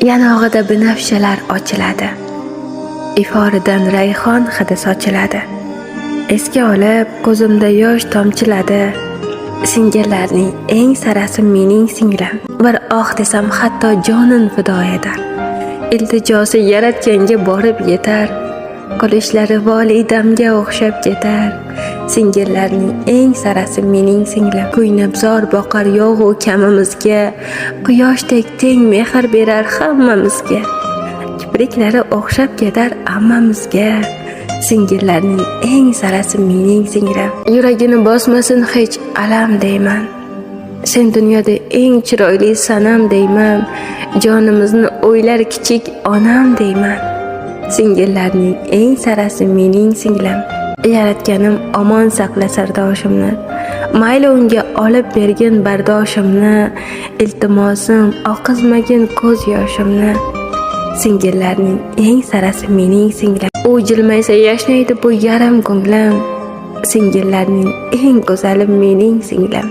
Yanog'ida binafshalar ochiladi. Iforidan rayhon hidi sochiladi. Esga olib, ko'zimda yosh tomchiladi. Singillarning eng sarasi mening singlim. Bir desam hatto jonin fido eder. Iltijosi yaratganga borib yetar. Qolishlari volidamga o'xshab ketar. Singillarning eng sarasi mening singlim. Kuynabzor boqar yog'u kamimizga, quyoshdek teng mehr berar hammamizga. Kipriklari o'xshab ketar ammamizga. Singillarning eng sarasi mening singlim. Yuragini bosmasin hech alam deyman. Sen dunyoda eng chiroyli sanam deyman. Jonimizni o'ylar kichik onam deyman. Singillarning eng sarasi mening singlim. Yaratganim omon saqla sardoshimni. Mayli unga olib bergin bardoshimni. Iltimosim oqizmagin ko'z yoshimni. Singillarning eng sarasi mening singlim. U jilmaysa yashnaydi bu yarim ko'nglim. Singillarning eng go'zali mening singlim.